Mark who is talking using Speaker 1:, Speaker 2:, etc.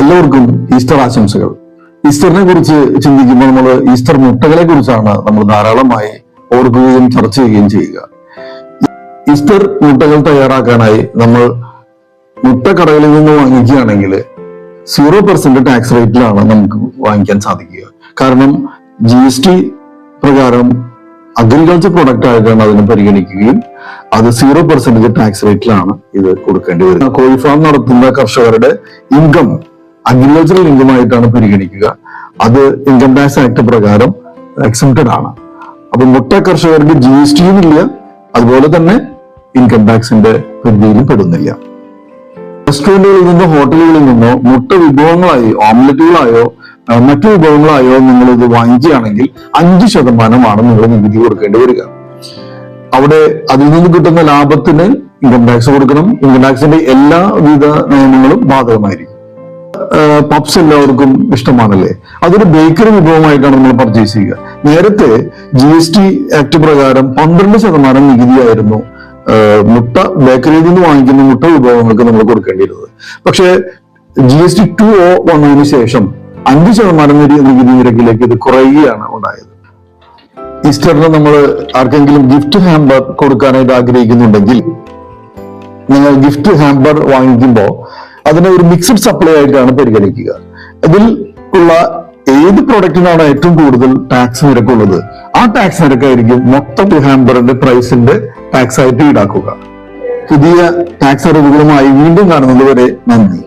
Speaker 1: എല്ലാവർക്കും ഈസ്റ്റർ ആശംസകൾ. ഈസ്റ്ററിനെ കുറിച്ച് ചിന്തിക്കുമ്പോൾ നമ്മൾ ഈസ്റ്റർ മുട്ടകളെ കുറിച്ചാണ് നമ്മൾ ധാരാളമായി ഓർക്കുകയും ചർച്ച ചെയ്യുകയും ചെയ്യുക. ഈസ്റ്റർ മുട്ടകൾ തയ്യാറാക്കാനായി നമ്മൾ മുട്ട കടകളിൽ നിന്ന് വാങ്ങിക്കുകയാണെങ്കിൽ 0% ടാക്സ് റേറ്റിലാണ് നമുക്ക് വാങ്ങിക്കാൻ സാധിക്കുക. കാരണം GST പ്രകാരം അഗ്രികൾച്ചർ പ്രൊഡക്റ്റ് ആയിട്ടാണ് അതിനെ പരിഗണിക്കുകയും അത് 0% ടാക്സ് റേറ്റിലാണ് ഇത് കൊടുക്കേണ്ടി വരുന്നത്. കോഴി ഫാം നടത്തുന്ന കർഷകരുടെ ഇൻകം അഗ്രികൾച്ചറൽ ഇൻകം ആയിട്ടാണ് പരിഗണിക്കുക. അത് ഇൻകം ടാക്സ് ആക്ട് പ്രകാരം എക്സംപ്റ്റഡ് ആണ്. അപ്പൊ മുട്ട കർഷകർക്ക് GSTയും ഇല്ല, അതുപോലെ തന്നെ ഇൻകം ടാക്സിന്റെ പരിധിയിലും പെടുന്നില്ല. റെസ്റ്റോറന്റുകളിൽ നിന്നോ ഹോട്ടലുകളിൽ നിന്നോ മുട്ട വിഭവങ്ങളായോ ഓംലെറ്റുകളായോ മറ്റു വിഭവങ്ങളായോ നിങ്ങൾ ഇത് വാങ്ങിക്കുകയാണെങ്കിൽ 5% നിങ്ങൾ നികുതി കൊടുക്കേണ്ടി വരിക. അവിടെ അതിൽ നിന്ന് കിട്ടുന്ന ലാഭത്തിന് ഇൻകം ടാക്സ് കൊടുക്കണം. ഇൻകം ടാക്സിന്റെ എല്ലാവിധ നിയമങ്ങളും ബാധകമായിരിക്കും. പപ്സ് എല്ലാവർക്കും ഇഷ്ടമാണല്ലേ? അതൊരു ബേക്കറി വിഭവമായിട്ടാണ് നമ്മൾ പർച്ചേസ് ചെയ്യുക. നേരത്തെ GST ആക്ട് പ്രകാരം 12% നികുതിയായിരുന്നു മുട്ട ബേക്കറിയിൽ നിന്ന് വാങ്ങിക്കുന്ന മുട്ട വിഭവങ്ങൾക്ക് നമ്മൾ കൊടുക്കേണ്ടിയിരുന്നത്. പക്ഷേ GST 2.0 വന്നതിന് ശേഷം 5% നികുതി നിരക്കിലേക്ക് ഇത് കുറയുകയാണ് ഉണ്ടായത്. ഈസ്റ്ററിന് നമ്മൾ ആർക്കെങ്കിലും ഗിഫ്റ്റ് ഹാമ്പർ കൊടുക്കാനായിട്ട് ആഗ്രഹിക്കുന്നുണ്ടെങ്കിൽ നിങ്ങൾ ഗിഫ്റ്റ് ഹാമ്പർ വാങ്ങിക്കുമ്പോൾ അതിനെ ഒരു മിക്സഡ് സപ്ലൈ ആയിട്ടാണ് പരിഗണിക്കുക. ഇതിൽ ഉള്ള ഏത് പ്രൊഡക്റ്റിനാണ് ഏറ്റവും കൂടുതൽ ടാക്സ് നിരക്കുള്ളത് ആ ടാക്സ് നിരക്കായിരിക്കും മൊത്തം ഹാമ്പറിന്റെ പ്രൈസിന്റെ ടാക്സ് ആയിട്ട് ഈടാക്കുക. പുതിയ ടാക്സ് അറിവുകളുമായി വീണ്ടും കാണുന്നത് വരെ നന്ദി.